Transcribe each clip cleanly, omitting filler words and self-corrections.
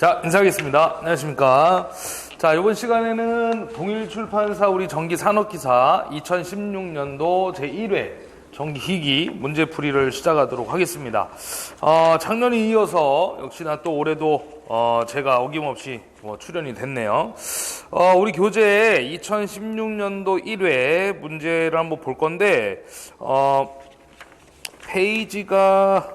자, 인사하겠습니다. 안녕하십니까. 자, 이번 시간에는 동일출판사 우리 전기산업기사 2016년도 제1회 전기희귀 문제풀이를 시작하도록 하겠습니다. 작년에 이어서 역시나 또 올해도 제가 어김없이 출연이 됐네요. 우리 교재 2016년도 1회 문제를 한번 볼 건데 페이지가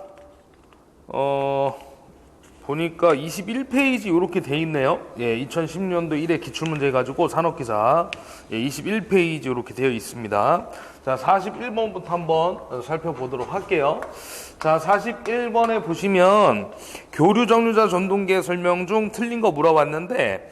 보니까 21페이지 이렇게 돼 있네요. 예, 2010년도 1회 기출문제 가지고 산업기사 21페이지 이렇게 되어 있습니다. 자, 41번부터 한번 살펴보도록 할게요. 자, 41번에 보시면 교류 정류자 전동계 설명 중 틀린 거 물어봤는데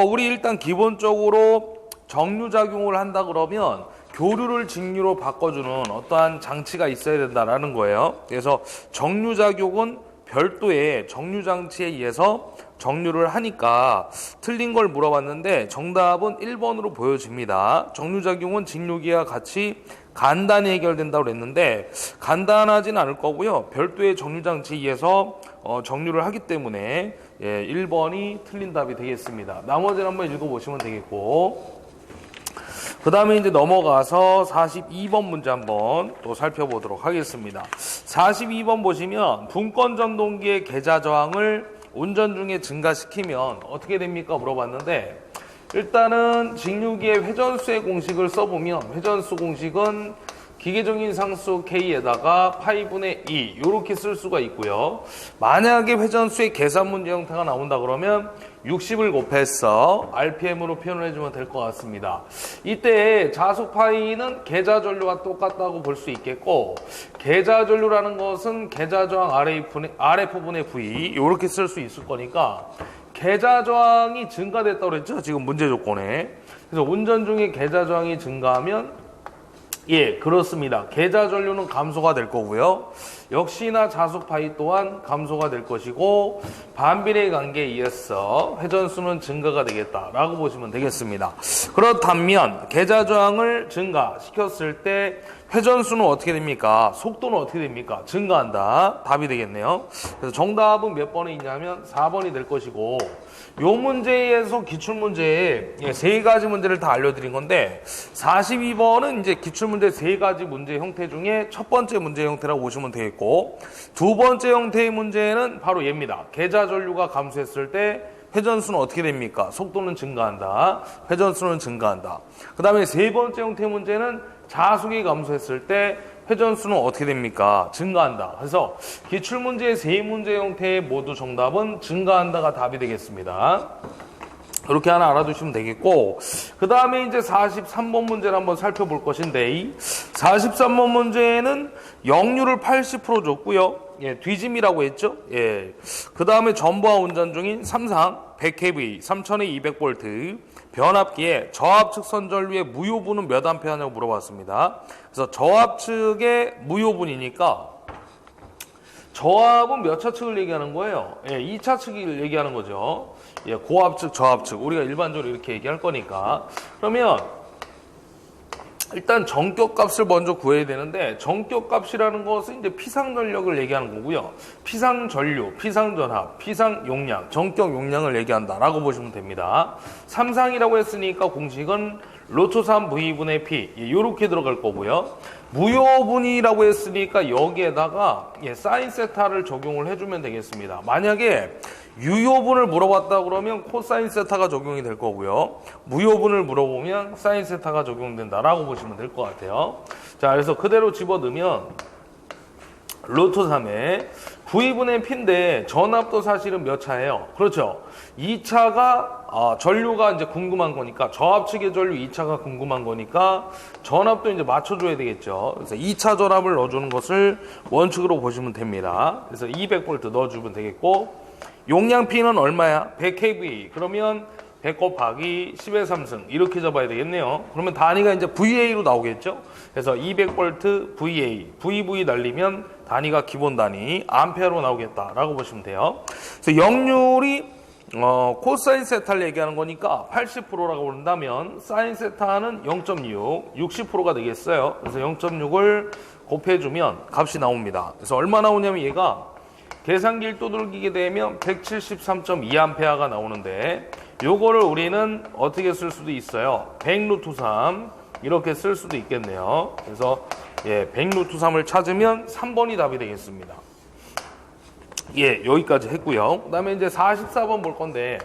우리 일단 기본적으로 정류작용을 한다 그러면 교류를 직류로 바꿔주는 어떠한 장치가 있어야 된다라는 거예요. 그래서 정류작용은 별도의 정류장치에 의해서 정류를 하니까 틀린 걸 물어봤는데 정답은 1번으로 보여집니다. 정류작용은 직류기와 같이 간단히 해결된다고 그랬는데 간단하진 않을 거고요. 별도의 정류장치에 의해서 정류를 하기 때문에 1번이 틀린 답이 되겠습니다. 나머지는 한번 읽어보시면 되겠고, 그 다음에 이제 넘어가서 42번 문제 한번 또 살펴보도록 하겠습니다. 42번 보시면 분권 전동기의 계좌 저항을 운전 중에 증가시키면 어떻게 됩니까? 물어봤는데 일단은 직류기의 회전수의 공식을 써보면 회전수 공식은 기계적인 상수 K에다가 파이분의 2 이렇게 쓸 수가 있고요. 만약에 회전수의 계산 문제 형태가 나온다 그러면 60을 곱해서 RPM으로 표현을 해주면 될 것 같습니다. 이때 자속 파이는 계좌 전류와 똑같다고 볼 수 있겠고, 계좌 전류라는 것은 계좌 저항 RF분의 V 이렇게 쓸 수 있을 거니까 계좌 저항이 증가됐다고 그랬죠? 지금 문제 조건에. 그래서 운전 중에 계좌 저항이 증가하면 그렇습니다. 계좌 전류는 감소가 될 거고요. 역시나 자속 파이 또한 감소가 될 것이고 반비례 관계에 의해서 회전수는 증가가 되겠다라고 보시면 되겠습니다. 그렇다면 계좌 저항을 증가시켰을 때 회전수는 어떻게 됩니까? 속도는 어떻게 됩니까? 증가한다. 답이 되겠네요. 그래서 정답은 몇 번에 있냐면 4번이 될 것이고, 요 문제에서 기출문제에 3가지 문제를 다 알려드린 건데 42번은 이제 기출문제 3가지 문제 형태 중에 첫 번째 문제 형태라고 보시면 되겠고, 두 번째 형태의 문제는 바로 얘입니다. 계좌 전류가 감소했을 때 회전수는 어떻게 됩니까? 속도는 증가한다. 회전수는 증가한다. 그 다음에 세 번째 형태 문제는 자속이 감소했을 때 회전수는 어떻게 됩니까? 증가한다. 그래서 기출문제의 세 문제 형태의 모두 정답은 증가한다가 답이 되겠습니다. 이렇게 하나 알아두시면 되겠고, 그 다음에 이제 43번 문제를 한번 살펴볼 것인데 43번 문제에는 역류를 80% 줬고요. 뒤짐이라고 했죠. 그 다음에 전부하 운전 중인 삼상 100kV 3000에 200V 변압기에 저압측 선전류의 무효분은 몇 암페어냐고 물어봤습니다. 그래서 저압측의 무효분이니까 저압은 몇 차측을 얘기하는 거예요? 2차 측을 얘기하는 거죠. 고압측, 저압측. 우리가 일반적으로 이렇게 얘기할 거니까. 그러면 일단 정격값을 먼저 구해야 되는데, 정격값이라는 것은 이제 피상전력을 얘기하는 거고요. 피상전류, 피상전압, 피상용량, 정격 용량을 얘기한다라고 보시면 됩니다. 삼상이라고 했으니까 공식은 로토3 V분의 P 이렇게 들어갈 거고요. 무효분이라고 했으니까 여기에다가 사인 세타를 적용을 해주면 되겠습니다. 만약에 유효분을 물어봤다 그러면 코사인 세타가 적용이 될 거고요. 무효분을 물어보면 사인 세타가 적용된다라고 보시면 될 것 같아요. 자, 그래서 그대로 집어넣으면 로토3에 V분의 P인데 전압도 사실은 몇 차예요? 그렇죠. 2차가 전류가 이제 궁금한 거니까, 저압측의 전류 2차가 궁금한 거니까 전압도 이제 맞춰줘야 되겠죠. 그래서 2차 전압을 넣어주는 것을 원칙으로 보시면 됩니다. 그래서 200V 넣어주면 되겠고, 용량 P는 얼마야? 100kV. 그러면 100 곱하기 10의 3승 이렇게 잡아야 되겠네요. 그러면 단위가 이제 VA로 나오겠죠. 그래서 200V VA, VV 날리면 단위가 기본 단위 암페어로 나오겠다라고 보시면 돼요. 그래서 역률이 코사인 세타를 얘기하는 거니까 80%라고 본다면 사인 세타는 0.6, 60%가 되겠어요. 그래서 0.6을 곱해주면 값이 나옵니다. 그래서 얼마 나오냐면 얘가 계산기를 두들기게 되면 173.2A가 나오는데 요거를 우리는 어떻게 쓸 수도 있어요. 100루트 3 이렇게 쓸 수도 있겠네요. 그래서 100루트 3을 찾으면 3번이 답이 되겠습니다. 여기까지 했고요. 그 다음에 이제 44번 볼 건데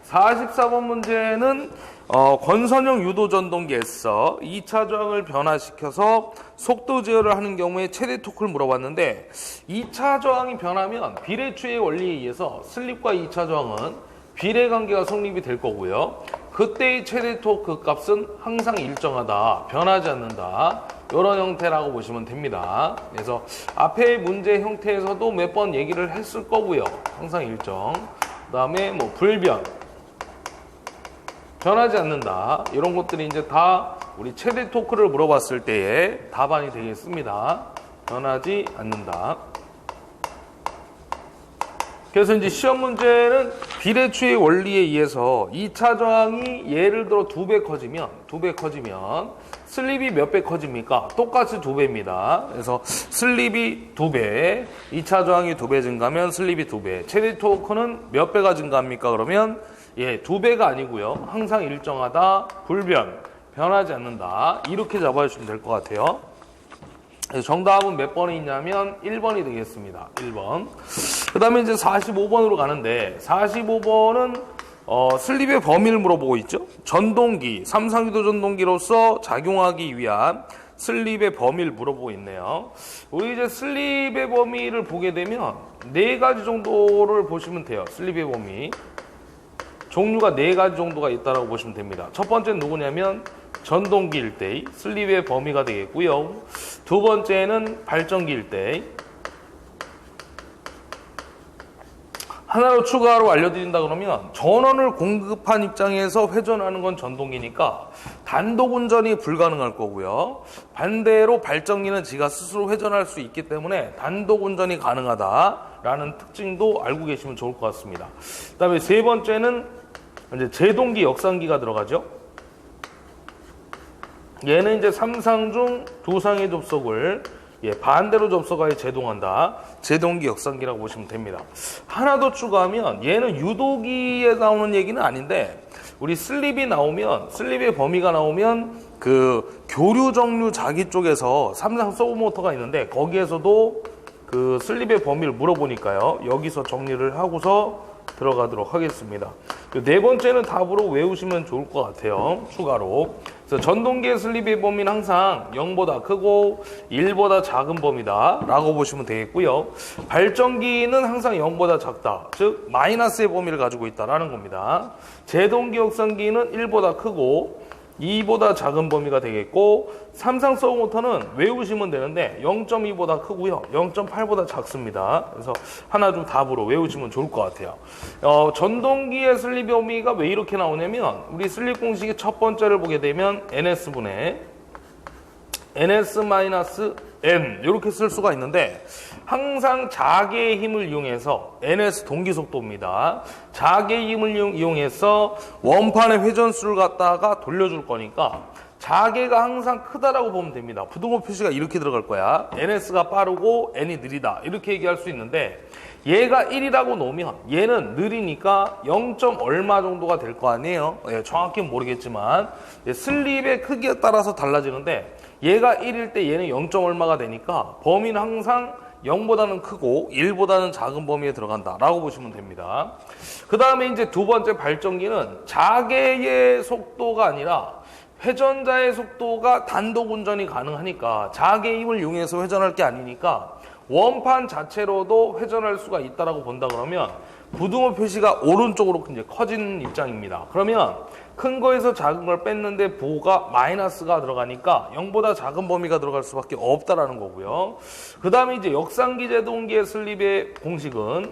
44번 문제는 건선형 유도 전동기에서 2차 저항을 변화시켜서 속도 제어를 하는 경우에 최대 토크를 물어봤는데 2차 저항이 변하면 비례추의 원리에 의해서 슬립과 2차 저항은 비례 관계가 성립이 될 거고요. 그때의 최대 토크 값은 항상 일정하다, 변하지 않는다. 이런 형태라고 보시면 됩니다. 그래서 앞에 문제 형태에서도 몇 번 얘기를 했을 거고요. 항상 일정. 그 다음에 뭐 불변, 변하지 않는다. 이런 것들이 이제 다 우리 최대 토크를 물어봤을 때의 답안이 되겠습니다. 변하지 않는다. 그래서 이제 시험 문제는 비례추의 원리에 의해서 2차 저항이 예를 들어 2배 커지면 슬립이 몇 배 커집니까? 똑같이 2배입니다. 그래서 슬립이 2배, 2차 저항이 2배 증가하면 슬립이 2배. 최대 토크는 몇 배가 증가합니까? 그러면 2배가 아니고요. 항상 일정하다, 불변, 변하지 않는다. 이렇게 잡아주시면 될 것 같아요. 그래서 정답은 몇 번이 있냐면 1번이 되겠습니다. 1번. 그 다음에 이제 45번으로 가는데 45번은 슬립의 범위를 물어보고 있죠. 전동기, 삼상유도 전동기로서 작용하기 위한 슬립의 범위를 물어보고 있네요. 우리 이제 슬립의 범위를 보게 되면 4가지 정도를 보시면 돼요. 슬립의 범위. 종류가 4가지 정도가 있다고 보시면 됩니다. 첫 번째는 누구냐면 전동기 일대의 슬립의 범위가 되겠고요. 두 번째는 발전기 일대. 하나로 추가로 알려드린다 그러면 전원을 공급한 입장에서 회전하는 건 전동기니까 단독 운전이 불가능할 거고요. 반대로 발전기는 지가 스스로 회전할 수 있기 때문에 단독 운전이 가능하다라는 특징도 알고 계시면 좋을 것 같습니다. 그 다음에 세 번째는 이제 제동기, 역상기가 들어가죠. 얘는 이제 3상 중 2상의 접속을 반대로 접속하여 제동한다. 제동기, 역상기라고 보시면 됩니다. 하나 더 추가하면 얘는 유도기에 나오는 얘기는 아닌데 우리 슬립이 나오면 슬립의 범위가 나오면 그 교류 정류 자기 쪽에서 3상 서브모터가 있는데 거기에서도 그 슬립의 범위를 물어보니까요. 여기서 정리를 하고서 들어가도록 하겠습니다. 네 번째는 답으로 외우시면 좋을 것 같아요. 추가로. 그래서 전동기의 슬립의 범위는 항상 0보다 크고 1보다 작은 범위다 라고 보시면 되겠고요. 발전기는 항상 0보다 작다. 즉 마이너스의 범위를 가지고 있다라는 겁니다. 제동기, 역상기는 1보다 크고 2보다 작은 범위가 되겠고 3상 서브모터는 외우시면 되는데 0.2보다 크고요. 0.8보다 작습니다. 그래서 하나 좀 답으로 외우시면 좋을 것 같아요. 전동기의 슬립 범위가 왜 이렇게 나오냐면 우리 슬립 공식의 첫 번째를 보게 되면 NS분의 NS-N 이렇게 쓸 수가 있는데 항상 자개의 힘을 이용해서 NS 동기속도입니다. 자개의 힘을 이용해서 원판의 회전수를 갖다가 돌려줄 거니까 자개가 항상 크다라고 보면 됩니다. 부등호 표시가 이렇게 들어갈 거야. NS가 빠르고 N이 느리다 이렇게 얘기할 수 있는데 얘가 1이라고 놓으면 얘는 느리니까 0. 얼마 정도가 될 거 아니에요. 정확히는 모르겠지만 슬립의 크기에 따라서 달라지는데 얘가 1일 때 얘는 0. 얼마가 되니까 범위는 항상 0보다는 크고 1보다는 작은 범위에 들어간다 라고 보시면 됩니다. 그 다음에 이제 두 번째 발전기는 자개의 속도가 아니라 회전자의 속도가 단독 운전이 가능하니까 자개의 힘을 이용해서 회전할 게 아니니까 원판 자체로도 회전할 수가 있다라고 본다 그러면 부등호 표시가 오른쪽으로 이제 커지는 입장입니다. 그러면 큰 거에서 작은 걸 뺐는데 부호가 마이너스가 들어가니까 0보다 작은 범위가 들어갈 수밖에 없다라는 거고요. 그 다음에 이제 역상기 제동기의 슬립의 공식은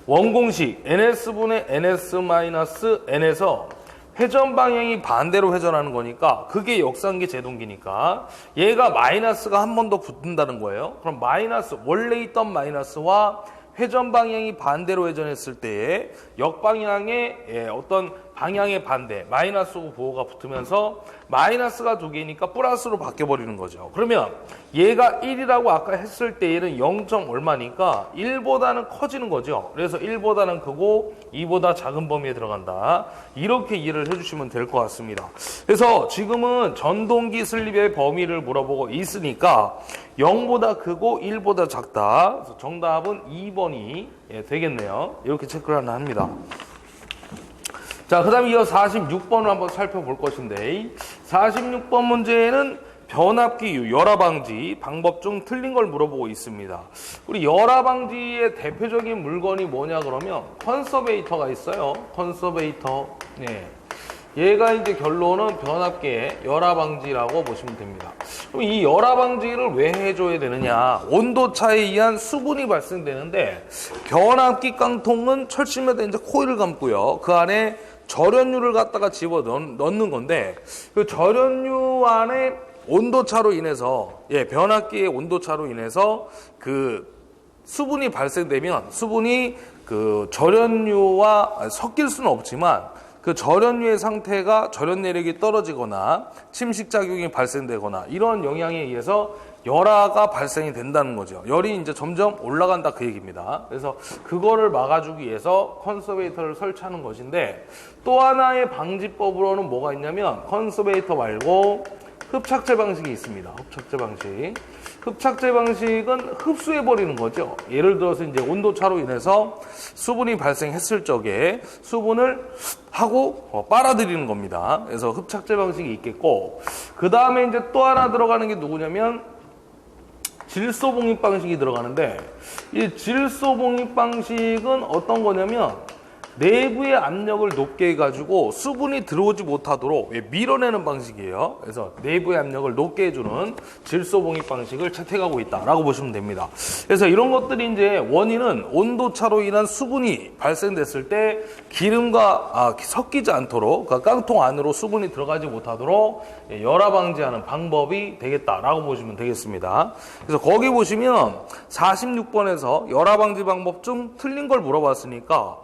원공식 NS분의 NS-N에서 회전 방향이 반대로 회전하는 거니까 그게 역상기 제동기니까 얘가 마이너스가 한 번 더 붙는다는 거예요. 그럼 마이너스 원래 있던 마이너스와 회전 방향이 반대로 회전했을 때의 역방향의 어떤 방향의 반대 마이너스 부호가 붙으면서 마이너스가 두 개니까 플러스로 바뀌어버리는 거죠. 그러면 얘가 1이라고 아까 했을 때 얘는 0. 얼마니까 1보다는 커지는 거죠. 그래서 1보다는 크고 2보다 작은 범위에 들어간다. 이렇게 이해를 해주시면 될 것 같습니다. 그래서 지금은 전동기 슬립의 범위를 물어보고 있으니까 0보다 크고 1보다 작다. 그래서 정답은 2번이 되겠네요. 이렇게 체크를 하나 합니다. 자, 그 다음에 이어 46번을 한번 살펴볼 것인데 46번 문제는 변압기 열화 방지 방법 중 틀린 걸 물어보고 있습니다. 우리 열화 방지의 대표적인 물건이 뭐냐 그러면 컨서베이터가 있어요. 컨서베이터. 네. 얘가 이제 결론은 변압기의 열화 방지라고 보시면 됩니다. 그럼 이 열화 방지를 왜 해줘야 되느냐? 온도 차에 의한 수분이 발생되는데 변압기 깡통은 철심에다 이제 코일을 감고요. 그 안에 절연유를 갖다가 집어 넣는 건데 그 절연유 안에 온도차로 인해서 변압기의 온도차로 인해서 그 수분이 발생되면 수분이 그 절연유와 섞일 수는 없지만 그 절연유의 상태가 절연 내력이 떨어지거나 침식작용이 발생되거나 이런 영향에 의해서 열화가 발생이 된다는 거죠. 열이 이제 점점 올라간다 그 얘기입니다. 그래서 그거를 막아주기 위해서 컨서베이터를 설치하는 것인데 또 하나의 방지법으로는 뭐가 있냐면 컨서베이터 말고 흡착제 방식이 있습니다. 흡착제 방식. 흡착제 방식은 흡수해버리는 거죠. 예를 들어서 이제 온도차로 인해서 수분이 발생했을 적에 수분을 하고 빨아들이는 겁니다. 그래서 흡착제 방식이 있겠고, 그 다음에 이제 또 하나 들어가는 게 누구냐면 질소봉입 방식이 들어가는데, 이 질소봉입 방식은 어떤 거냐면 내부의 압력을 높게 해가지고 수분이 들어오지 못하도록 밀어내는 방식이에요. 그래서 내부의 압력을 높게 해주는 질소봉입 방식을 채택하고 있다라고 보시면 됩니다. 그래서 이런 것들이 이제 원인은 온도차로 인한 수분이 발생됐을 때 기름과 섞이지 않도록 그 깡통 안으로 수분이 들어가지 못하도록 열화 방지하는 방법이 되겠다라고 보시면 되겠습니다. 그래서 거기 보시면 46번에서 열화 방지 방법 중 틀린 걸 물어봤으니까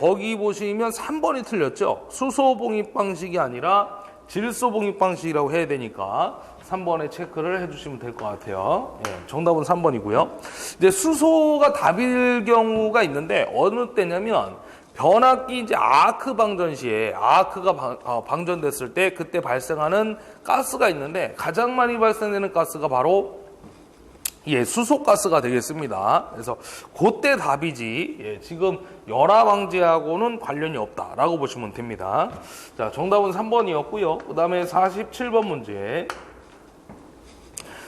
거기 보시면 3번이 틀렸죠. 수소봉입 방식이 아니라 질소봉입 방식이라고 해야 되니까 3번에 체크를 해주시면 될 것 같아요. 정답은 3번이고요. 이제 수소가 답일 경우가 있는데 어느 때냐면 변압기 이제 아크 방전 시에 아크가 방전됐을 때 그때 발생하는 가스가 있는데 가장 많이 발생되는 가스가 바로 수소가스가 되겠습니다. 그래서 그때 답이지 지금 열화 방지하고는 관련이 없다라고 보시면 됩니다. 자, 정답은 3번이었고요. 그 다음에 47번 문제.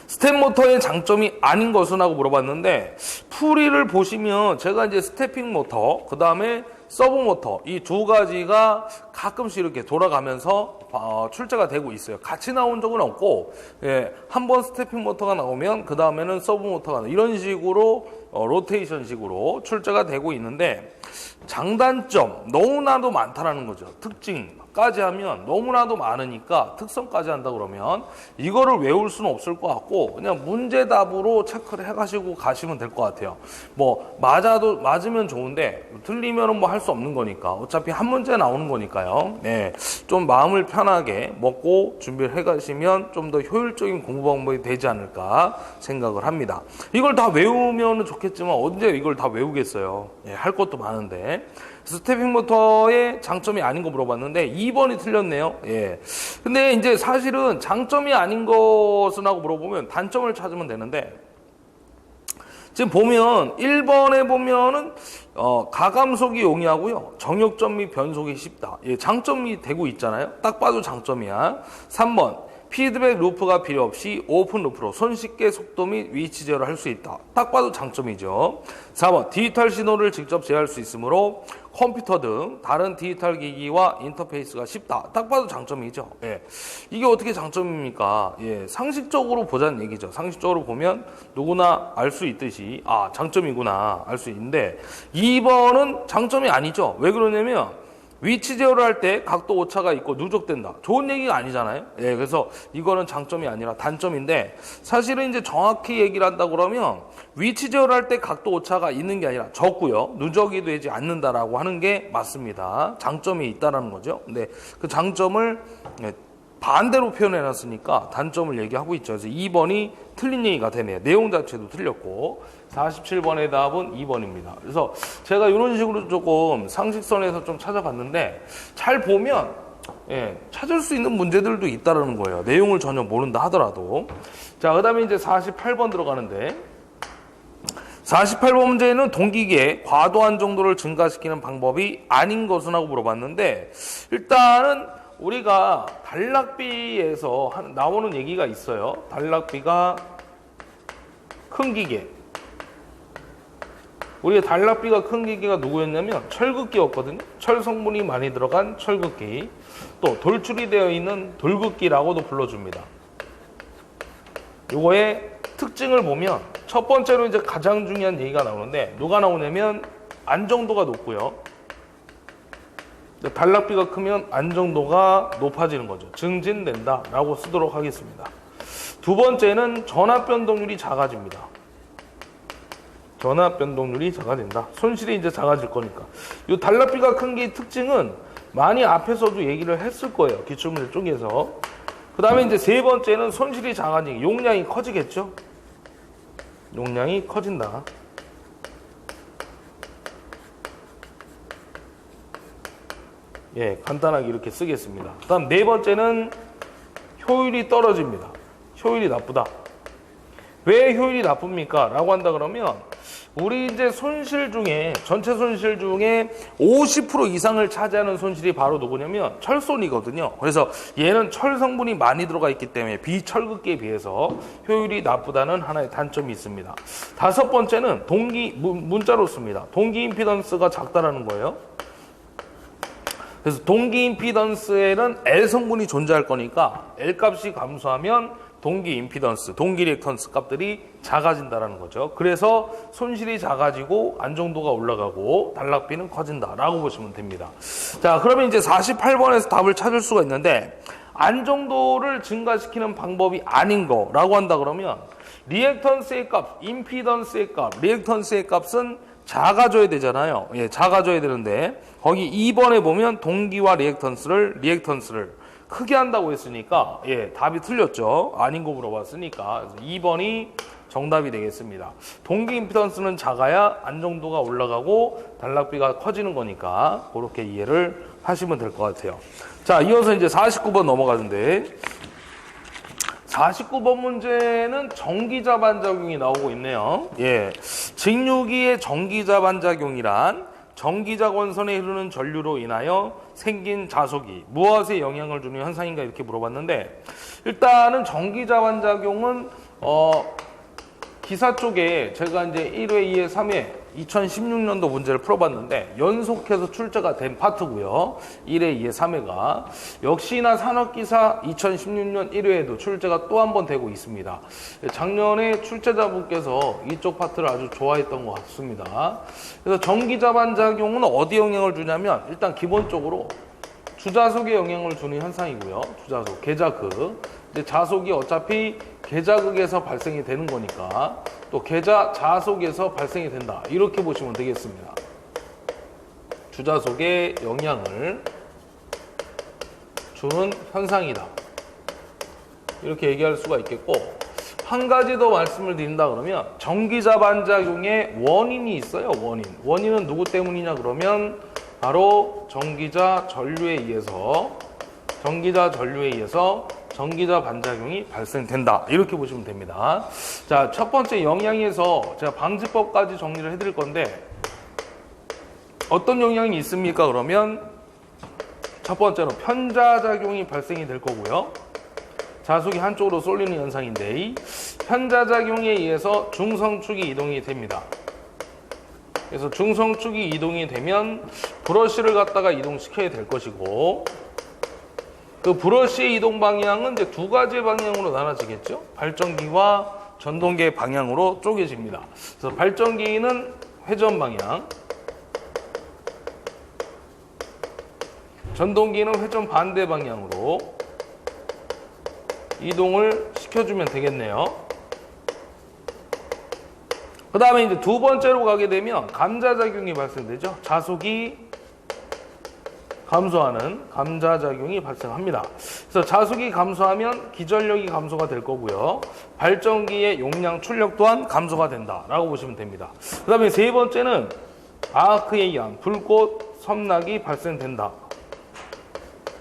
스텝 모터의 장점이 아닌 것은 하고 물어봤는데 풀이를 보시면 제가 이제 스태핑 모터 그 다음에 서브 모터 이 두 가지가 가끔씩 이렇게 돌아가면서 출제가 되고 있어요. 같이 나온 적은 없고 한 번 스태핑 모터가 나오면 그 다음에는 서브 모터가 나오면 이런 식으로 로테이션 식으로 출제가 되고 있는데 장단점 너무나도 많다라는 거죠. 특징까지 하면 너무나도 많으니까 특성까지 한다 그러면 이거를 외울 수는 없을 것 같고 그냥 문제답으로 체크를 해가시고 가시면 될 것 같아요. 뭐 맞으면 좋은데 틀리면은 뭐 할 수 없는 거니까 어차피 한 문제 나오는 거니까요. 좀 마음을 편하게 먹고 준비를 해가시면 좀 더 효율적인 공부 방법이 되지 않을까 생각을 합니다. 이걸 다 외우면 좋겠지만 언제 이걸 다 외우겠어요. 할 것도 많은데. 스태핑 모터의 장점이 아닌 거 물어봤는데 2번이 틀렸네요. 근데 이제 사실은 장점이 아닌 것은 하고 물어보면 단점을 찾으면 되는데 지금 보면 1번에 보면은 가감속이 용이하고요. 정역점 및 변속이 쉽다. 장점이 되고 있잖아요. 딱 봐도 장점이야. 3번 피드백 루프가 필요 없이 오픈 루프로 손쉽게 속도 및 위치 제어를 할 수 있다. 딱 봐도 장점이죠. 4번 디지털 신호를 직접 제어할 수 있으므로 컴퓨터 등 다른 디지털 기기와 인터페이스가 쉽다. 딱 봐도 장점이죠. 이게 어떻게 장점입니까? 상식적으로 보자는 얘기죠. 상식적으로 보면 누구나 알 수 있듯이 장점이구나 알 수 있는데 2번은 장점이 아니죠. 왜 그러냐면 위치 제어를 할 때 각도 오차가 있고 누적된다. 좋은 얘기가 아니잖아요. 예, 그래서 이거는 장점이 아니라 단점인데 사실은 이제 정확히 얘기를 한다 그러면 위치 제어를 할 때 각도 오차가 있는 게 아니라 적고요. 누적이 되지 않는다라고 하는 게 맞습니다. 장점이 있다라는 거죠. 근데 그 장점을 반대로 표현해 놨으니까 단점을 얘기하고 있죠. 그래서 2번이 틀린 얘기가 되네요. 내용 자체도 틀렸고 47번의 답은 2번입니다. 그래서 제가 이런 식으로 조금 상식선에서 좀 찾아봤는데 잘 보면 찾을 수 있는 문제들도 있다라는 거예요. 내용을 전혀 모른다 하더라도. 자, 그다음에 이제 48번 들어가는데 48번 문제는 동기계의 과도한 정도를 증가시키는 방법이 아닌 것은 하고 물어봤는데 일단은 우리가 단락비에서 나오는 얘기가 있어요. 단락비가 큰 기계. 우리가 단락비가 큰 기계가 누구였냐면 철극기였거든요. 철 성분이 많이 들어간 철극기. 또 돌출이 되어 있는 돌극기라고도 불러줍니다. 요거의 특징을 보면 첫 번째로 이제 가장 중요한 얘기가 나오는데 누가 나오냐면 안정도가 높고요. 단락비가 크면 안정도가 높아지는 거죠. 증진된다 라고 쓰도록 하겠습니다. 두 번째는 전압 변동률이 작아집니다. 전압 변동률이 작아진다. 손실이 이제 작아질 거니까. 이 단락비가 큰 게 특징은 많이 앞에서도 얘기를 했을 거예요. 기출문제 쪽에서. 그 다음에 이제 세 번째는 손실이 작아지기, 용량이 커지겠죠. 용량이 커진다. 예, 간단하게 이렇게 쓰겠습니다. 그 다음 네 번째는 효율이 떨어집니다. 효율이 나쁘다. 왜 효율이 나쁩니까? 라고 한다 그러면 우리 이제 손실 중에 전체 손실 중에 50% 이상을 차지하는 손실이 바로 누구냐면 철손이거든요. 그래서 얘는 철 성분이 많이 들어가 있기 때문에 비철극기에 비해서 효율이 나쁘다는 하나의 단점이 있습니다. 다섯 번째는 문자로 씁니다. 동기 임피던스가 작다라는 거예요. 그래서 동기 임피던스에는 L 성분이 존재할 거니까 L 값이 감소하면 동기 임피던스, 동기 리액턴스 값들이 작아진다라는 거죠. 그래서 손실이 작아지고 안정도가 올라가고 단락비는 커진다라고 보시면 됩니다. 자, 그러면 이제 48번에서 답을 찾을 수가 있는데 안정도를 증가시키는 방법이 아닌 거라고 한다 그러면 리액턴스의 값, 임피던스의 값, 리액턴스의 값은 작아져야 되잖아요. 예, 작아져야 되는데 거기 2번에 보면 동기와 리액턴스를 크게 한다고 했으니까 답이 틀렸죠. 아닌 거 물어봤으니까. 그래서 2번이 정답이 되겠습니다. 동기 임피던스는 작아야 안정도가 올라가고 단락비가 커지는 거니까 그렇게 이해를 하시면 될 것 같아요. 자, 이어서 이제 49번 넘어가는데 49번 문제는 전기자 반작용이 나오고 있네요. 예, 직류기의 전기자 반작용이란 전기자 권선에 흐르는 전류로 인하여 생긴 자속이 무엇에 영향을 주는 현상인가 이렇게 물어봤는데 일단은 전기자 반작용은 기사 쪽에 제가 이제 1회, 2회, 3회 2016년도 문제를 풀어봤는데 연속해서 출제가 된 파트고요. 1회, 2회, 3회가 역시나 산업기사 2016년 1회에도 출제가 또 한 번 되고 있습니다. 작년에 출제자분께서 이쪽 파트를 아주 좋아했던 것 같습니다. 그래서 전기자 반작용은 어디 영향을 주냐면 일단 기본적으로 주자속에 영향을 주는 현상이고요. 주자속, 계자극. 이제 자속이 어차피 계자극에서 발생이 되는 거니까 또 자속에서 발생이 된다. 이렇게 보시면 되겠습니다. 주자속에 영향을 주는 현상이다. 이렇게 얘기할 수가 있겠고 한 가지 더 말씀을 드린다 그러면 전기자 반작용의 원인이 있어요. 원인은 누구 때문이냐 그러면 바로 전기자 전류에 의해서 전기자 반작용이 발생된다. 이렇게 보시면 됩니다. 자, 첫 번째 영향에서 제가 방지법까지 정리를 해드릴 건데 어떤 영향이 있습니까? 그러면 첫 번째로 편자작용이 발생이 될 거고요. 자속이 한쪽으로 쏠리는 현상인데 편자작용에 의해서 중성축이 이동이 됩니다. 그래서 중성축이 이동이 되면 브러쉬를 갖다가 이동시켜야 될 것이고 그 브러쉬의 이동 방향은 이제 두 가지 방향으로 나눠지겠죠. 발전기와 전동기의 방향으로 쪼개집니다. 그래서 발전기는 회전 방향, 전동기는 회전 반대 방향으로 이동을 시켜주면 되겠네요. 그 다음에 이제 두 번째로 가게 되면 감자작용이 발생되죠. 자속이 감소하는 감자작용이 발생합니다. 그래서 자속이 감소하면 기전력이 감소가 될 거고요. 발전기의 용량 출력 또한 감소가 된다라고 보시면 됩니다. 그 다음에 세 번째는 아크에 의한 불꽃 섬락이 발생된다.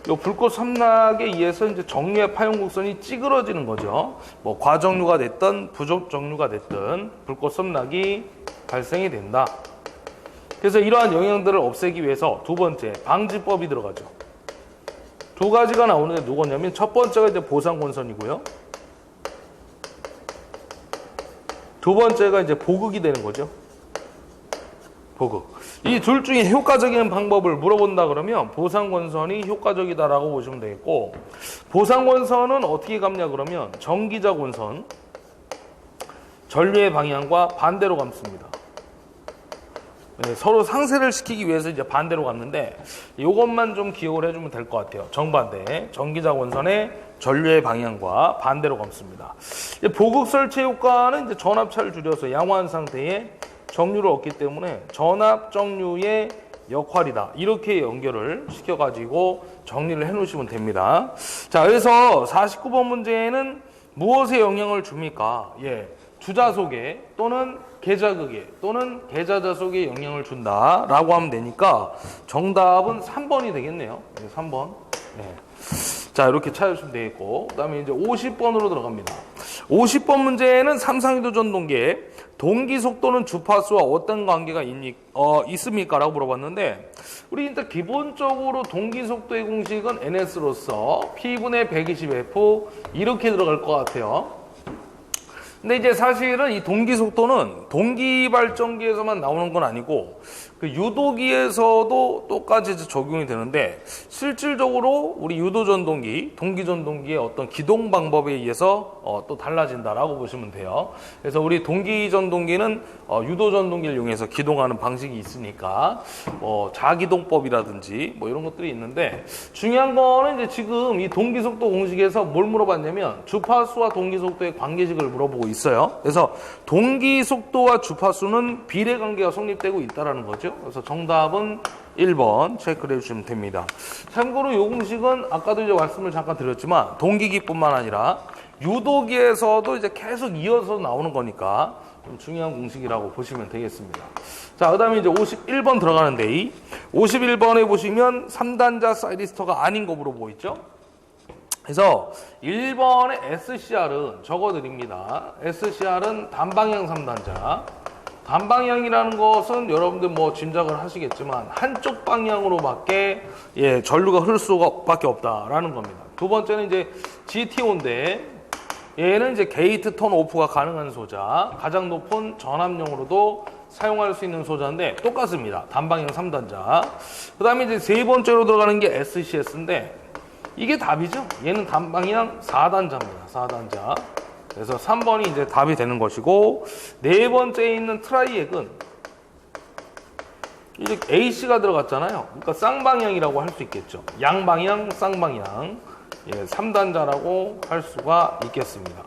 이 불꽃 섬락에 의해서 이제 정류의 파형곡선이 찌그러지는 거죠. 뭐 과정류가 됐든 부정류가 됐든 불꽃 섬락이 발생이 된다. 그래서 이러한 영향들을 없애기 위해서 두 번째 방지법이 들어가죠. 두 가지가 나오는데 누구냐면 첫 번째가 이제 보상권선이고요. 두 번째가 이제 보극이 되는 거죠. 보극. 이 둘 중에 효과적인 방법을 물어본다 그러면 보상권선이 효과적이다라고 보시면 되겠고, 보상권선은 어떻게 감냐 그러면 전기자권선, 전류의 방향과 반대로 감습니다. 네, 서로 상쇄를 시키기 위해서 이제 반대로 갔는데 이것만 좀 기억을 해주면 될 것 같아요. 정반대 전기자권선의 전류의 방향과 반대로 감습니다. 보극 설치 효과는 이제 전압차를 줄여서 양호한 상태에 정류를 얻기 때문에 전압 정류의 역할이다. 이렇게 연결을 시켜가지고 정리를 해놓으시면 됩니다. 자, 그래서 49번 문제에는 무엇에 영향을 줍니까? 예, 주자속에 또는 계자극에 또는 계자자속에 영향을 준다라고 하면 되니까 정답은 3번이 되겠네요. 네, 3번. 네. 자, 이렇게 찾으시면 되겠고, 그 다음에 이제 50번으로 들어갑니다. 50번 문제에는 삼상이도 전동기에 동기 속도는 주파수와 어떤 관계가 있습니까? 라고 물어봤는데, 우리 일단 기본적으로 동기 속도의 공식은 NS로서 P분의 120F 이렇게 들어갈 것 같아요. 근데 이제 사실은 이 동기 속도는 동기 발전기에서만 나오는 건 아니고 그 유도기에서도 똑같이 이제 적용이 되는데, 실질적으로 우리 유도전동기, 동기전동기의 어떤 기동 방법에 의해서 또 달라진다라고 보시면 돼요. 그래서 우리 동기전동기는 유도전동기를 이용해서 기동하는 방식이 있으니까 자기동법이라든지 뭐 이런 것들이 있는데, 중요한 거는 이제 지금 이 동기속도 공식에서 뭘 물어봤냐면 주파수와 동기속도의 관계식을 물어보고 있어요. 그래서 동기속도와 주파수는 비례관계가 성립되고 있다는 거죠. 그래서 정답은 1번 체크를 해주시면 됩니다. 참고로 이 공식은 아까도 이제 말씀을 잠깐 드렸지만 동기기뿐만 아니라 유도기에서도 이제 계속 이어서 나오는 거니까 좀 중요한 공식이라고 보시면 되겠습니다. 자, 그 다음에 이제 51번 들어가는데, 51번에 보시면 3단자 사이리스터가 아닌 거 물어보고 있죠. 그래서 1번의 SCR은 적어드립니다. SCR은 단방향 3단자. 단방향이라는 것은 여러분들 뭐 짐작을 하시겠지만 한쪽 방향으로밖에 전류가 흐를 수밖에 없다라는 겁니다. 두 번째는 이제 GTO인데, 얘는 이제 게이트 턴 오프가 가능한 소자, 가장 높은 전압용으로도 사용할 수 있는 소자인데 똑같습니다. 단방향 3단자. 그 다음에 이제 세 번째로 들어가는 게 SCS인데 이게 답이죠. 얘는 단방향 4단자입니다. 4단자. 그래서 3번이 이제 답이 되는 것이고, 네 번째에 있는 트라이액은 이제 AC가 들어갔잖아요. 그러니까 쌍방향이라고 할 수 있겠죠. 양방향, 쌍방향. 3단자라고 할 수가 있겠습니다.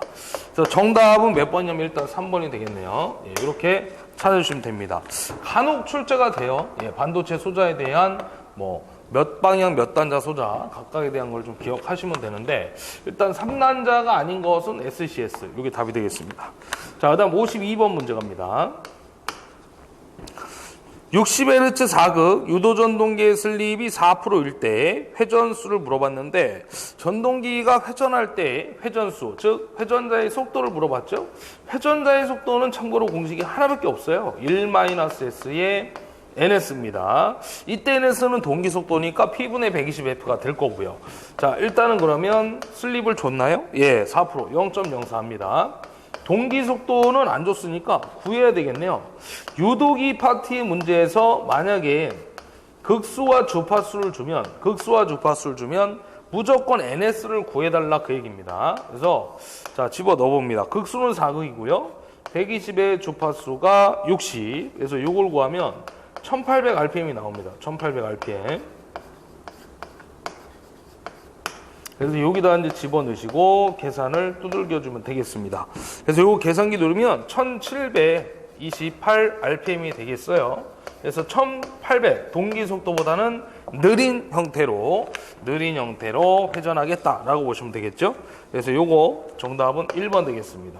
그래서 정답은 몇 번이냐면 일단 3번이 되겠네요. 이렇게 찾아주시면 됩니다. 간혹 출제가 돼요. 반도체 소자에 대한 몇 방향 몇 단자 소자 각각에 대한 걸 좀 기억하시면 되는데, 일단 3단자가 아닌 것은 SCS, 이게 답이 되겠습니다. 자, 그 다음 52번 문제 갑니다. 60Hz 4극 유도전동기의 슬립이 4%일 때 회전수를 물어봤는데, 전동기가 회전할 때 회전수, 즉 회전자의 속도를 물어봤죠. 회전자의 속도는 참고로 공식이 하나밖에 없어요. 1-S의 NS입니다. 이때 NS는 동기 속도니까 P분의 120F가 될 거고요. 자, 일단은 그러면 슬립을 줬나요? 4%, 0.04입니다. 동기 속도는 안 줬으니까 구해야 되겠네요. 유도기 파티 문제에서 만약에 극수와 주파수를 주면 무조건 NS를 구해달라 그 얘기입니다. 그래서 자, 집어 넣어봅니다. 극수는 4극이고요. 120의 주파수가 60. 그래서 이걸 구하면 1800rpm이 나옵니다. 1800rpm. 그래서 여기다 이제 집어넣으시고 계산을 두들겨주면 되겠습니다. 그래서 요거 계산기 누르면 1728 RPM이 되겠어요. 그래서 1800 동기 속도보다는 느린 형태로 회전하겠다라고 보시면 되겠죠. 그래서 요거 정답은 1번 되겠습니다.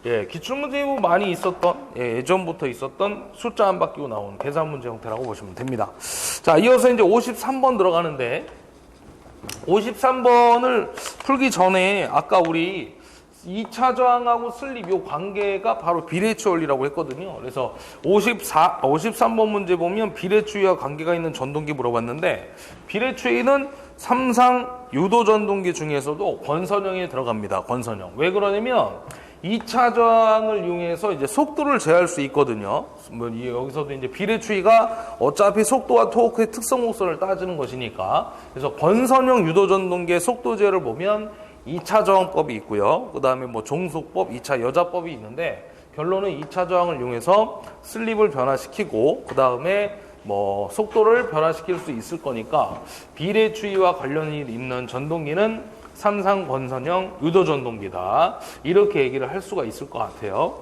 예, 기출문제 많이 있었던, 예전부터 있었던 숫자 안 바뀌고 나온 계산 문제 형태라고 보시면 됩니다. 자, 이어서 이제 53번 들어가는데, 53번을 풀기 전에 아까 우리 2차 저항하고 슬립 요 관계가 바로 비례추 원리라고 했거든요. 그래서 53번 문제 보면 비례추위와 관계가 있는 전동기 물어봤는데, 비례추위는 삼상 유도 전동기 중에서도 권선형에 들어갑니다. 권선형. 왜 그러냐면 2차 저항을 이용해서 이제 속도를 제어할 수 있거든요. 뭐 여기서도 이제 비례추위가 어차피 속도와 토크의 특성 목선을 따지는 것이니까. 그래서 권선형 유도 전동기의 속도 제어를 보면 2차 저항법이 있고요. 그 다음에 뭐 종속법, 2차 여자법이 있는데, 결론은 2차 저항을 이용해서 슬립을 변화시키고 그 다음에 뭐 속도를 변화시킬 수 있을 거니까 비례추위와 관련이 있는 전동기는 삼상 권선형 유도 전동기다. 이렇게 얘기를 할 수가 있을 것 같아요.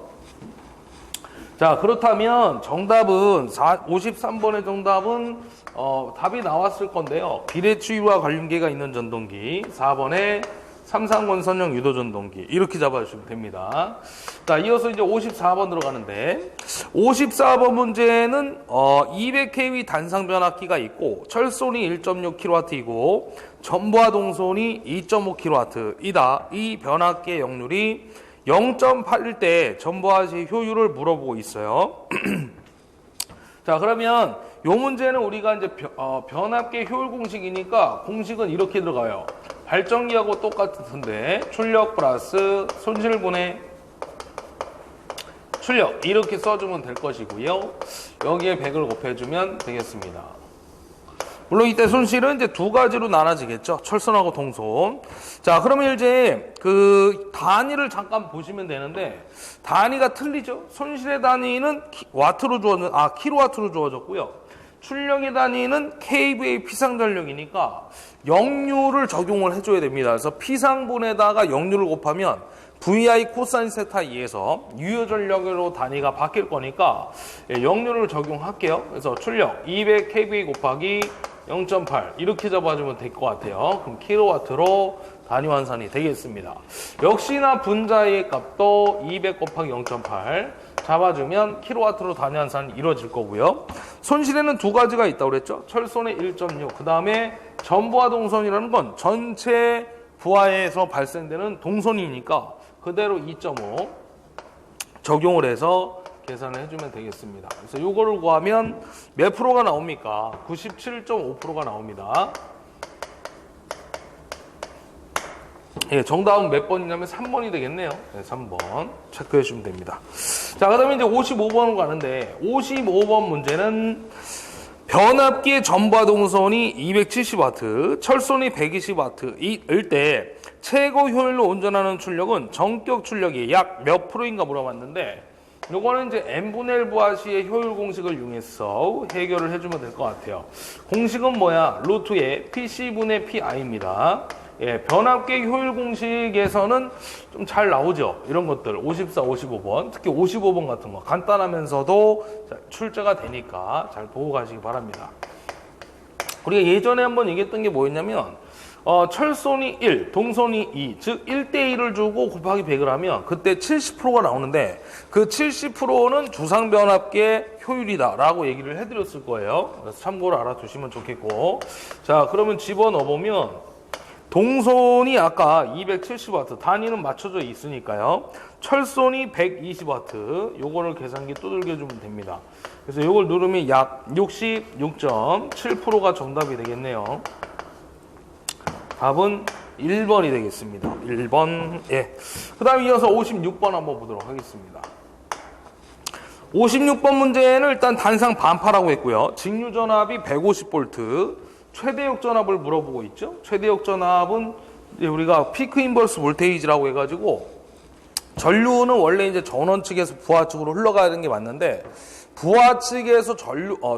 자, 그렇다면 정답은 53번의 정답은 답이 나왔을 건데요. 비례추위와 관련계가 있는 전동기, 4번에 삼상권선형 유도전동기 이렇게 잡아주시면 됩니다. 자, 이어서 이제 54번 들어가는데 54번 문제는 200kV 단상 변압기가 있고 철손이 1.6kW이고 전부하 동손이 2.5kW이다. 이 변압기의 역률이 0.8일 때 전부하 시 효율을 물어보고 있어요. 자, 그러면 이 문제는 우리가 이제 변압기 효율 공식이니까 공식은 이렇게 들어가요. 발전기하고 똑같은데 출력 플러스 손실분의 출력 이렇게 써주면 될 것이고요. 여기에 100을 곱해주면 되겠습니다. 물론 이때 손실은 이제 두 가지로 나눠지겠죠. 철선하고 동손. 자, 그러면 이제 그 단위를 잠깐 보시면 되는데 단위가 틀리죠. 손실의 단위는 킬로와트로 주어졌고요. 출력의 단위는 kVA 피상전력이니까 역률을 적용을 해줘야 됩니다. 그래서 피상분에다가 역률을 곱하면 VI 코사인 세타 2에서 유효전력으로 단위가 바뀔 거니까 역률을 적용할게요. 그래서 출력 200kVA 곱하기 0.8 이렇게 잡아주면 될 것 같아요. 그럼 킬로와트로 단위 환산이 되겠습니다. 역시나 분자의 값도 200 곱하기 0.8 잡아주면 킬로와트로 단위 환산이 이루어질 거고요. 손실에는 두 가지가 있다고 그랬죠. 철손의 1.6 그 다음에 전부하 동선이라는 건 전체 부하에서 발생되는 동선이니까 그대로 2.5 적용을 해서 계산을 해주면 되겠습니다. 그래서 이거를 구하면 몇 프로가 나옵니까? 97.5%가 나옵니다. 예, 정답은 몇 번이냐면 3번이 되겠네요. 네, 3번 체크해 주시면 됩니다. 자, 그 다음에 이제 55번으로 가는데 55번 문제는 변압기의 전부하 동선이 270W, 철선이 120W일 때 최고 효율로 운전하는 출력은 전격 출력이 약 몇 프로인가 물어봤는데 요거는 이제 n분의 1 부하시의 효율 공식을 이용해서 해결을 해주면 될 것 같아요. 공식은 뭐야? 루트의 PC분의 PI입니다. 예, 변압기 효율 공식에서는 좀 잘 나오죠. 이런 것들 54, 55번 특히 55번 같은 거 간단하면서도 출제가 되니까 잘 보고 가시기 바랍니다. 우리가 예전에 한번 얘기했던 게 뭐였냐면 철손이 1, 동손이 2, 즉 1대1을 주고 곱하기 100을 하면 그때 70%가 나오는데 그 70%는 주상변압기의 효율이다라고 얘기를 해드렸을 거예요. 그래서 참고로 알아두시면 좋겠고, 자, 그러면 집어넣어보면 동손이 아까 270W 단위는 맞춰져 있으니까요. 철손이 120W 요거를 계산기 두들겨주면 됩니다. 그래서 요걸 누르면 약 66.7%가 정답이 되겠네요. 답은 1번이 되겠습니다. 1번. 예. 그 다음에 이어서 56번 한번 보도록 하겠습니다. 56번 문제는 일단 단상 반파라고 했고요. 직류전압이 150V, 최대역 전압을 물어보고 있죠. 최대역 전압은 이제 우리가 피크 인버스 볼테이지라고 해가지고 전류는 원래 이제 전원 측에서 부하 측으로 흘러가야 되는 게 맞는데 부하 측에서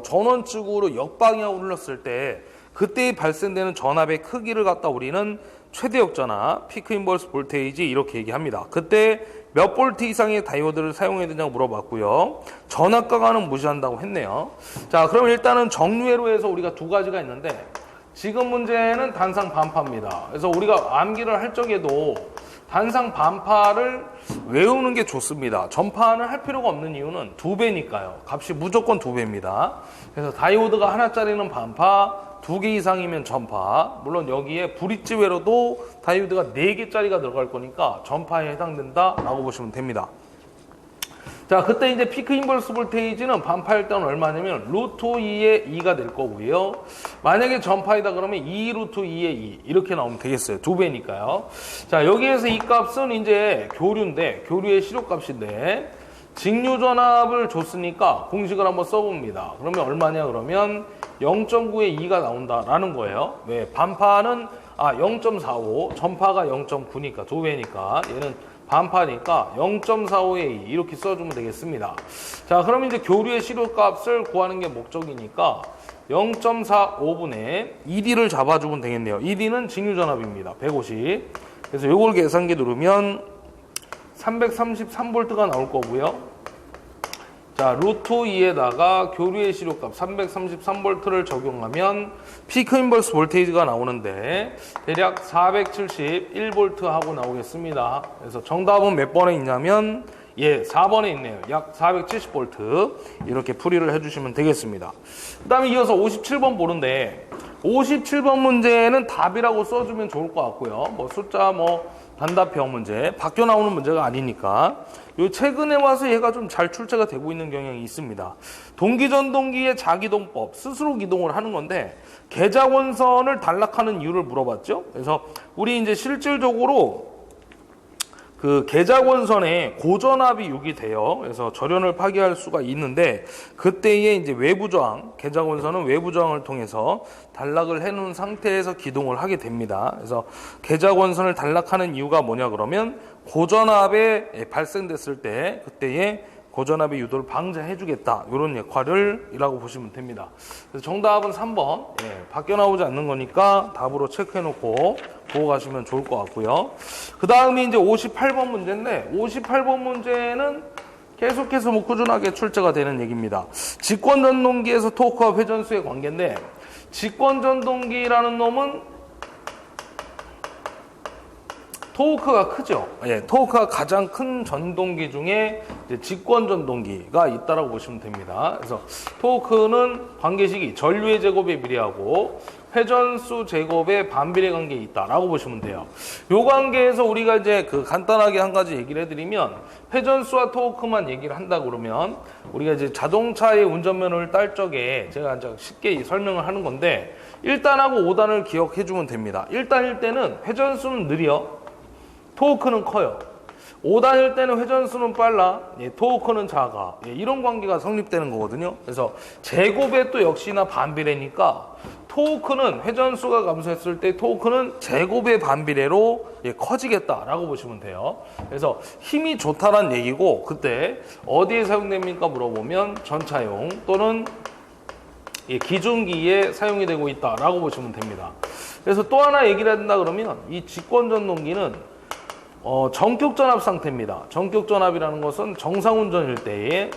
전원 측으로 역방향으로 흘렀을 때 그때 발생되는 전압의 크기를 갖다 우리는 최대 역전압, 피크 인버스 볼테이지 이렇게 얘기합니다. 그때 몇 볼트 이상의 다이오드를 사용해야 되냐고 물어봤고요. 전압가가는 무시한다고 했네요. 자, 그럼 일단은 정류회로에서 우리가 두 가지가 있는데 지금 문제는 단상 반파입니다. 그래서 우리가 암기를 할 적에도 단상 반파를 외우는 게 좋습니다. 전파는 할 필요가 없는 이유는 2배니까요. 값이 무조건 2배입니다. 그래서 다이오드가 하나짜리는 반파, 2개 이상이면 전파. 물론 여기에 브릿지 회로도 다이오드가 4개짜리가 들어갈 거니까 전파에 해당된다라고 보시면 됩니다. 자, 그때 이제 피크 인버스 볼테이지는 반파일 때는 얼마냐면 루트 2의 2가 될 거고요. 만약에 전파이다 그러면 2 루트 2의 2 이렇게 나오면 되겠어요. 2배니까요. 자, 여기에서 이 값은 이제 교류인데, 교류의 실효값인데 직류전압을 줬으니까 공식을 한번 써봅니다. 그러면 얼마냐 그러면 0.9의 2가 나온다라는 거예요. 왜? 반파는 0.45, 전파가 0.9니까 2배니까 얘는 반파니까 0.45의 2 이렇게 써주면 되겠습니다. 자, 그럼 이제 교류의 실효값을 구하는 게 목적이니까 0.45분의 2D를 잡아주면 되겠네요. 2D는 직류전압입니다. 150. 그래서 이걸 계산기 누르면 333V가 나올 거고요. 자, 루트 2에다가 교류의 실효값 333V를 적용하면 피크 인버스 볼테이지가 나오는데 대략 471V 하고 나오겠습니다. 그래서 정답은 몇 번에 있냐면 4번에 있네요. 약 470V 이렇게 풀이를 해주시면 되겠습니다. 그 다음에 이어서 57번 보는데 57번 문제는 답이라고 써주면 좋을 것 같고요. 뭐 숫자 단답형 문제, 바뀌어 나오는 문제가 아니니까. 요 최근에 와서 얘가 좀 잘 출제가 되고 있는 경향이 있습니다. 동기전동기의 자기동법, 스스로 기동을 하는 건데 계좌원선을 단락하는 이유를 물어봤죠. 그래서 우리 이제 실질적으로 그 계좌원선에 고전압이 유기돼요. 그래서 절연을 파괴할 수가 있는데 그때에 이제 외부 저항, 계좌원선은 외부 저항을 통해서 단락을 해놓은 상태에서 기동을 하게 됩니다. 그래서 계좌원선을 단락하는 이유가 뭐냐 그러면 고전압에 발생됐을 때 그때에 고전압의 유도를 방지해주겠다 이런 역할이라고 보시면 됩니다. 그래서 정답은 3번. 바뀌어 나오지 않는 거니까 답으로 체크해놓고 보고 가시면 좋을 것 같고요. 그 다음이 이제 58번 문제인데 58번 문제는 계속해서 꾸준하게 출제가 되는 얘기입니다. 직권전동기에서 토크와 회전수의 관계인데 직권전동기라는 놈은 토크가 크죠. 토크가 가장 큰 전동기 중에 직권전동기가 있다라고 보시면 됩니다. 그래서 토크는 관계식이 전류의 제곱에 비례하고 회전수 제곱의 반비례 관계에 있다라고 보시면 돼요. 요 관계에서 우리가 이제 간단하게 한 가지 얘기를 해드리면 회전수와 토크만 얘기를 한다 그러면 우리가 이제 자동차의 운전면허를 딸 적에 제가 쉽게 설명을 하는 건데 1단하고 5단을 기억해 주면 됩니다. 1단일 때는 회전수는 느려. 토크는 커요. 5단일 때는 회전수는 빨라. 토크는 작아. 이런 관계가 성립되는 거거든요. 그래서 제곱에 또 역시나 반비례니까 토크는 회전수가 감소했을 때 토크는 제곱의 반비례로 커지겠다라고 보시면 돼요. 그래서 힘이 좋다란 얘기고 그때 어디에 사용됩니까 물어보면 전차용 또는 기중기에 사용이 되고 있다라고 보시면 됩니다. 그래서 또 하나 얘기를 한다 그러면 이 직권전동기는 정격전압 상태입니다. 정격전압이라는 것은 정상운전일 때에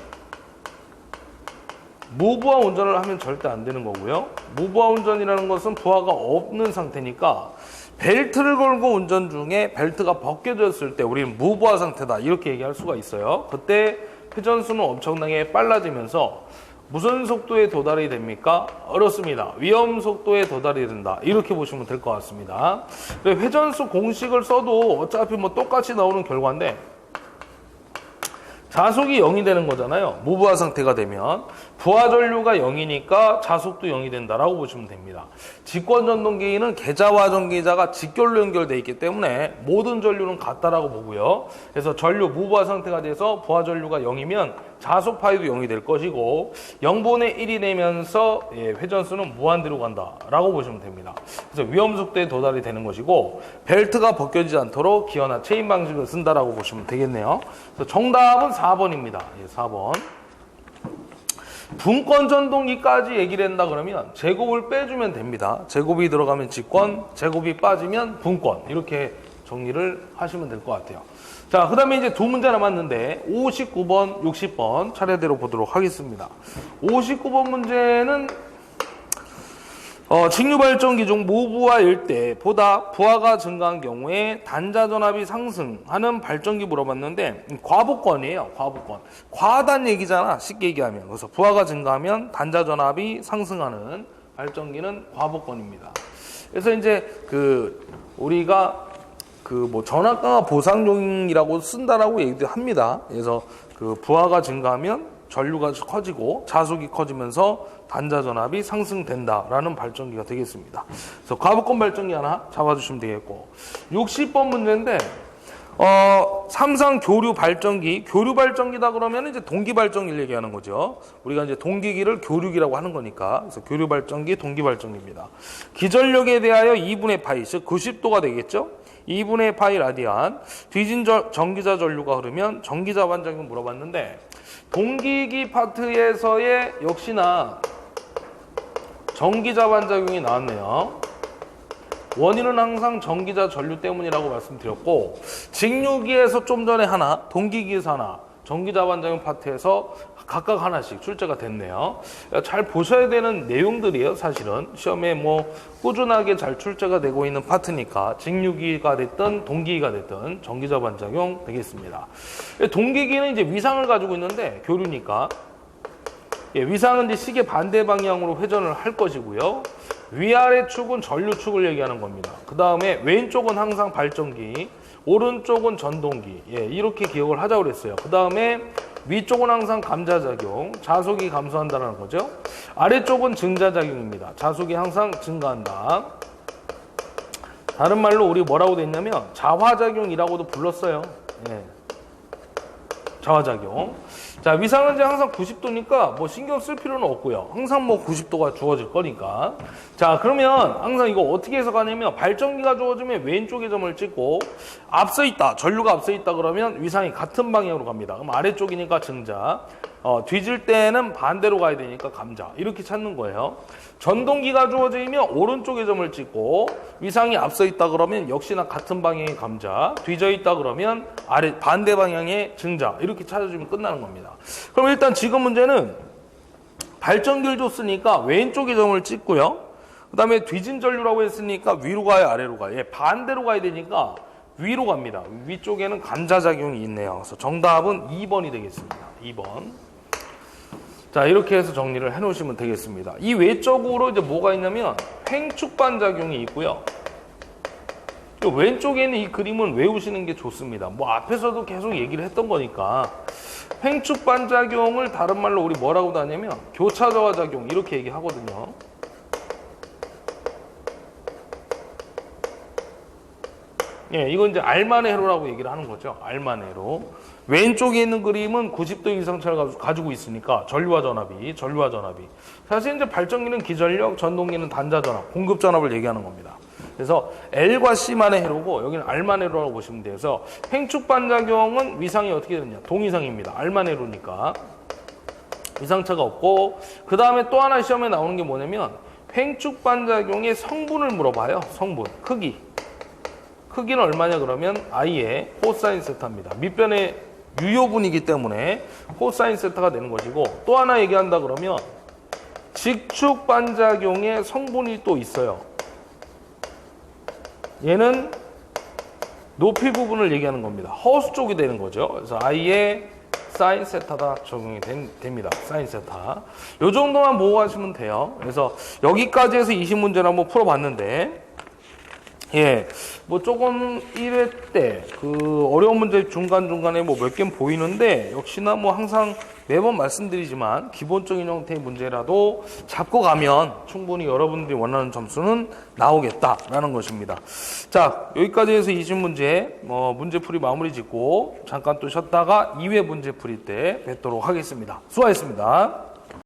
무부하 운전을 하면 절대 안 되는 거고요. 무부하 운전이라는 것은 부하가 없는 상태니까 벨트를 걸고 운전 중에 벨트가 벗겨졌을 때 우리는 무부하 상태다 이렇게 얘기할 수가 있어요. 그때 회전수는 엄청나게 빨라지면서 무슨 속도에 도달이 됩니까? 어렵습니다. 위험 속도에 도달이 된다. 이렇게 보시면 될 것 같습니다. 회전수 공식을 써도 어차피 똑같이 나오는 결과인데 자속이 0이 되는 거잖아요. 무부하 상태가 되면 부하 전류가 0이니까 자속도 0이 된다라고 보시면 됩니다. 직권전동기는 계좌와 전기자가 직결로 연결되어 있기 때문에 모든 전류는 같다라고 보고요. 그래서 전류 무부하 상태가 돼서 부하 전류가 0이면 자속 파이도 0이 될 것이고 0분의 1이 되면서 회전수는 무한대로 간다라고 보시면 됩니다. 그래서 위험 속도에 도달이 되는 것이고 벨트가 벗겨지지 않도록 기어나 체인 방식을 쓴다라고 보시면 되겠네요. 그래서 정답은 4번입니다. 4번. 분권 전동기까지 얘기를 한다 그러면 제곱을 빼주면 됩니다. 제곱이 들어가면 직권, 제곱이 빠지면 분권. 이렇게 정리를 하시면 될 것 같아요. 자, 그 다음에 이제 두 문제 남았는데 59번, 60번 차례대로 보도록 하겠습니다. 59번 문제는 직류발전기 중 모부하일 때 보다 부하가 증가한 경우에 단자전압이 상승하는 발전기 물어봤는데 과부권이에요. 과부권. 과하다는 얘기잖아. 쉽게 얘기하면. 그래서 부하가 증가하면 단자전압이 상승하는 발전기는 과부권입니다. 그래서 이제 우리가 전압 강화 보상용이라고 쓴다라고 얘기도 합니다. 그래서 부하가 증가하면 전류가 커지고 자속이 커지면서 단자전압이 상승된다라는 발전기가 되겠습니다. 그래서 과부권 발전기 하나 잡아주시면 되겠고 60번 문제인데 삼상 교류 발전기, 교류 발전기다 그러면 이제 동기 발전기를 얘기하는 거죠. 우리가 이제 동기기를 교류기라고 하는 거니까. 그래서 교류 발전기, 동기 발전기입니다. 기전력에 대하여 2분의 파이, 즉 90도가 되겠죠. 2분의 파이 라디안, 뒤진 전기자 전류가 흐르면 전기자 반작용 물어봤는데 동기기 파트에서의 역시나 전기자 반작용이 나왔네요. 원인은 항상 전기자 전류 때문이라고 말씀드렸고 직류기에서 좀 전에 하나, 동기기에서 하나, 전기자 반작용 파트에서 각각 하나씩 출제가 됐네요. 잘 보셔야 되는 내용들이에요. 사실은 시험에 꾸준하게 잘 출제가 되고 있는 파트니까 직류기가 됐든 동기기가 됐든 전기자 반작용 되겠습니다. 동기기는 이제 위상을 가지고 있는데 교류니까 위상은 이제 시계 반대 방향으로 회전을 할 것이고요. 위아래 축은 전류축을 얘기하는 겁니다. 그 다음에 왼쪽은 항상 발전기, 오른쪽은 전동기. 이렇게 기억을 하자고 그랬어요. 그 다음에 위쪽은 항상 감자작용, 자속이 감소한다는 거죠. 아래쪽은 증자작용입니다. 자속이 항상 증가한다. 다른 말로 우리 뭐라고 돼 있냐면 자화작용이라고도 불렀어요. 자화작용. 자, 위상은 이제 항상 90도니까 신경 쓸 필요는 없고요. 항상 90도가 주어질 거니까. 자, 그러면 항상 이거 어떻게 해석하냐면 발전기가 주어지면 왼쪽에 점을 찍고 앞서 있다, 전류가 앞서 있다 그러면 위상이 같은 방향으로 갑니다. 그럼 아래쪽이니까 증자. 뒤질 때는 반대로 가야 되니까 감자. 이렇게 찾는 거예요. 전동기가 주어지면 오른쪽에 점을 찍고 위상이 앞서 있다 그러면 역시나 같은 방향의 감자. 뒤져 있다 그러면 아래 반대 방향의 증자. 이렇게 찾아주면 끝나는 겁니다. 그럼 일단 지금 문제는 발전기를 줬으니까 왼쪽에 점을 찍고요. 그 다음에 뒤진 전류라고 했으니까 위로 가요, 아래로 가요? 반대로 가야 되니까 위로 갑니다. 위쪽에는 감자작용이 있네요. 그래서 정답은 2번이 되겠습니다. 2번. 자, 이렇게 해서 정리를 해 놓으시면 되겠습니다. 이 외적으로 이제 뭐가 있냐면 횡축반작용이 있고요. 왼쪽에 있는 이 그림은 외우시는 게 좋습니다. 앞에서도 계속 얘기를 했던 거니까. 횡축반작용을 다른 말로 우리 뭐라고 하냐면 교차저하작용 이렇게 얘기하거든요. 이건 이제 알만의 회로라고 얘기를 하는 거죠. 알만의 회로. 왼쪽에 있는 그림은 90도 이상차를 가지고 있으니까 전류와 전압이. 사실 이제 발전기는 기전력, 전동기는 단자전압, 공급전압을 얘기하는 겁니다. 그래서 L과 C만의 회로고 여기는 R만의 회로라고 보시면 돼요. 그래서 횡축반작용은 위상이 어떻게 되느냐? 동위상입니다. R만의 회로니까. 위상차가 없고 그 다음에 또 하나 시험에 나오는 게 뭐냐면 횡축반작용의 성분을 물어봐요. 성분, 크기. 크기는 얼마냐 그러면 I의 코사인 세타입니다. 밑변의 유효분이기 때문에 코사인 세타가 되는 것이고 또 하나 얘기한다 그러면 직축 반작용의 성분이 또 있어요. 얘는 높이 부분을 얘기하는 겁니다. 허수 쪽이 되는 거죠. 그래서 I의 사인 세타가 적용이 됩니다. 사인 세타. 요 정도만 보고 하시면 돼요. 그래서 여기까지 해서 20문제를 한번 풀어봤는데 조금 1회 때 어려운 문제 중간중간에 몇 개는 보이는데 역시나 항상 매번 말씀드리지만 기본적인 형태의 문제라도 잡고 가면 충분히 여러분들이 원하는 점수는 나오겠다라는 것입니다. 자, 여기까지 해서 20문제 문제풀이 마무리 짓고 잠깐 또 쉬었다가 2회 문제풀이 때 뵙도록 하겠습니다. 수고하셨습니다.